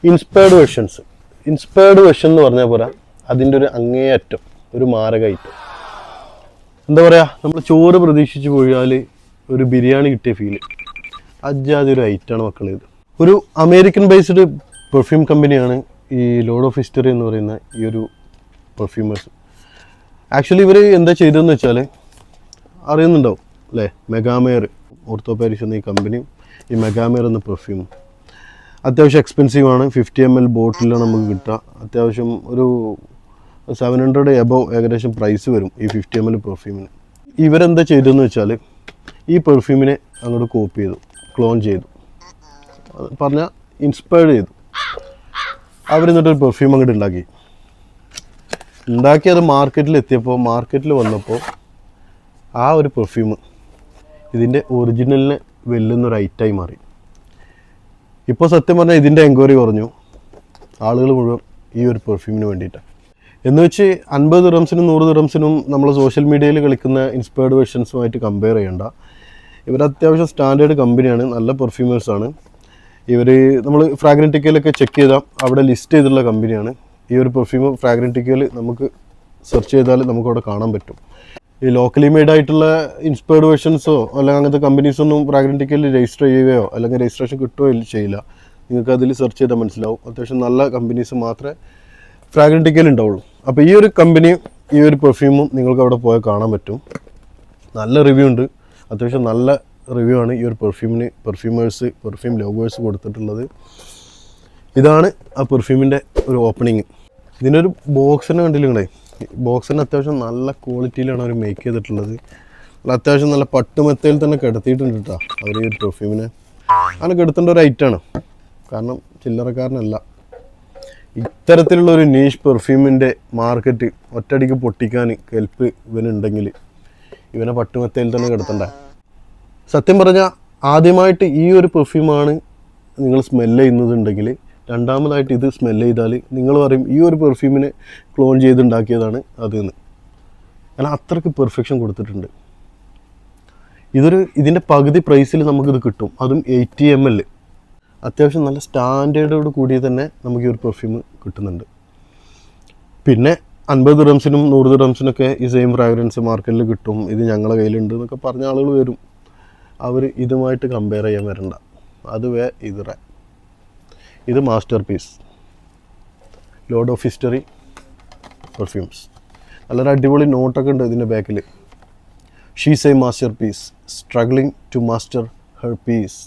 Inspired version എന്ന് പറഞ്ഞാൽ പോരാ, അതിൻ്റെ ഒരു അങ്ങേയറ്റം ഒരു മാരകമായിട്ട് എന്താ പറയുക, നമ്മൾ ചോറ് പ്രതീക്ഷിച്ച് പോയാൽ ഒരു ബിരിയാണി കിട്ടിയ ഫീല്, അജാതി ഒരു ഐറ്റാണ് മക്കൾ. ഇത് ഒരു അമേരിക്കൻ ബേസ്ഡ് പെർഫ്യൂം കമ്പനിയാണ് ഈ ലോഡ് ഓഫ് ഹിസ്റ്ററി എന്ന് പറയുന്ന ഈ ഒരു പെർഫ്യൂമേഴ്സ്. ആക്ച്വലി ഇവർ എന്താ ചെയ്തതെന്ന് വെച്ചാൽ അറിയുന്നുണ്ടാവും അല്ലേ, മെഗാമെയർ ഓർത്തോ പാരീസ് എന്ന ഈ കമ്പനിയും ഈ മെഗാമെയർ എന്ന പെർഫ്യൂമും അത്യാവശ്യം എക്സ്പെൻസീവ് ആണ്. 50 ml ബോട്ടിലാണ് നമുക്ക് കിട്ടുക. അത്യാവശ്യം ഒരു 700 എബവ് ഏകദേശം പ്രൈസ് വരും ഈ 50 ml പെർഫ്യൂമിന്. ഇവരെന്താ ചെയ്തതെന്ന് വെച്ചാൽ ഈ പെർഫ്യൂമിനെ അങ്ങോട്ട് കോപ്പി ചെയ്തു, ക്ലോൺ ചെയ്തു, പറഞ്ഞാൽ ഇൻസ്പയർ ചെയ്തു. അവരെന്നിട്ടൊരു പെർഫ്യൂം അങ്ങോട്ട് ഉണ്ടാക്കി അത് മാർക്കറ്റിൽ വന്നപ്പോൾ ആ ഒരു പെർഫ്യൂം ഇതിൻ്റെ ഒറിജിനലിനെ വെല്ലുന്നൊരു ഐറ്റായി മാറി. ഇപ്പോൾ സത്യം പറഞ്ഞാൽ ഇതിൻ്റെ എൻക്വയറി കുറഞ്ഞു, ആളുകൾ മുഴുവൻ ഈ ഒരു പെർഫ്യൂമിന് വേണ്ടിയിട്ടാണ്. എന്ന് വെച്ച് 50 ദിർഹംസിനും 100 ദിർഹംസിനും നമ്മൾ സോഷ്യൽ മീഡിയയിൽ കളിക്കുന്ന ഇൻസ്പയർഡ് വെർഷൻസുമായിട്ട് കമ്പയർ ചെയ്യേണ്ട. ഇവർ അത്യാവശ്യം സ്റ്റാൻഡേർഡ് കമ്പനിയാണ്, നല്ല പെർഫ്യൂമേഴ്സാണ്. ഇവർ നമ്മൾ ഫ്രാഗ്രൻറ്റിക്കയിലൊക്കെ ചെക്ക് ചെയ്താൽ അവിടെ ലിസ്റ്റ് ചെയ്തിട്ടുള്ള കമ്പനിയാണ്. ഈ ഒരു പെർഫ്യൂം ഫ്രാഗ്രൻറ്റിക്കയിൽ നമുക്ക് സെർച്ച് ചെയ്താൽ നമുക്കവിടെ കാണാൻ പറ്റും. ഈ ലോക്കലി മെയ്ഡ് ആയിട്ടുള്ള ഇൻസ്പയർഡ് വെർഷൻസോ അല്ലെങ്കിൽ അങ്ങനത്തെ കമ്പനീസൊന്നും ഫ്രാഗ്രൻറ്റിക്കയിൽ രജിസ്റ്റർ ചെയ്യുകയോ അല്ലെങ്കിൽ രജിസ്ട്രേഷൻ കിട്ടുകയോ ചെയ്യില്ല. നിങ്ങൾക്ക് അതിൽ സെർച്ച് ചെയ്താൽ മനസ്സിലാവും. അത്യാവശ്യം നല്ല കമ്പനീസ് മാത്രമേ ഫ്രാഗ്രൻറ്റിക്കയിൽ ഉണ്ടാവുള്ളൂ. അപ്പോൾ ഈ ഒരു കമ്പനിയും ഈ ഒരു പെർഫ്യൂമും നിങ്ങൾക്ക് അവിടെ പോയാൽ കാണാൻ പറ്റും. നല്ല റിവ്യൂ ഉണ്ട്, അത്യാവശ്യം നല്ല റിവ്യൂ ആണ് ഈ ഒരു പെർഫ്യൂം ലവേഴ്സ് കൊടുത്തിട്ടുള്ളത്. ഇതാണ് ആ പെർഫ്യൂമിൻ്റെ ഒരു ഓപ്പണിങ്. ഇതിനൊരു ബോക്സിനെ കണ്ടില്ലേ, ബോക്സിന് അത്യാവശ്യം നല്ല ക്വാളിറ്റിയിലാണ് അവർ മേക്ക് ചെയ്തിട്ടുള്ളത്. അത്യാവശ്യം നല്ല പട്ടുമെത്തയിൽ തന്നെ കിടത്തിയിട്ടുണ്ട് കേട്ടോ അവർ ഈ ഒരു പെർഫ്യൂമിനെ. അങ്ങനെ കിടത്തേണ്ട ഒരു ഐറ്റാണ്, കാരണം ചില്ലറക്കാരനല്ല. ഇത്തരത്തിലുള്ള ഒരു നീഷ് പെർഫ്യൂമിൻ്റെ മാർക്കറ്റ് ഒറ്റയടിക്ക് പൊട്ടിക്കാൻ കെൽപ്പ് ഇവനുണ്ടെങ്കിൽ ഇവനെ പട്ടുമെത്തയിൽ തന്നെ കിടത്തണ്ട. സത്യം പറഞ്ഞാൽ ആദ്യമായിട്ട് ഈ ഒരു പെർഫ്യൂമാണ് നിങ്ങൾ സ്മെല്ല് ചെയ്യുന്നതുണ്ടെങ്കിൽ, രണ്ടാമതായിട്ട് ഇത് സ്മെല്ല് ചെയ്താൽ നിങ്ങൾ പറയും ഈ ഒരു പെർഫ്യൂമിനെ ക്ലോൺ ചെയ്തുണ്ടാക്കിയതാണ് അതെന്ന്. കാരണം അത്രയ്ക്ക് പെർഫെക്ഷൻ കൊടുത്തിട്ടുണ്ട്. ഇതിൻ്റെ പകുതി പ്രൈസിൽ നമുക്കിത് കിട്ടും, അതും 80 ml. അത്യാവശ്യം നല്ല സ്റ്റാൻഡേർഡോട് കൂടി തന്നെ നമുക്ക് ഈ ഒരു പെർഫ്യൂം കിട്ടുന്നുണ്ട്. പിന്നെ 50 ദിർഹംസിനും 100 ദിർഹംസിനൊക്കെ ഈ സെയിം ഫ്രാഗ്രൻസ് മാർക്കറ്റിൽ കിട്ടും, ഇത് ഞങ്ങളുടെ കയ്യിലുണ്ട് എന്നൊക്കെ പറഞ്ഞ ആളുകൾ വരും. അവർ ഇതുമായിട്ട് കമ്പയർ ചെയ്യാൻ വരണ്ട. ഇത് master piece load of history perfumes. നല്ലൊരു അടിപൊളി നോട്ടൊക്കെ ഉണ്ട് ഇതിൻ്റെ ബാക്കിൽ. She's a master piece struggling to master her piece.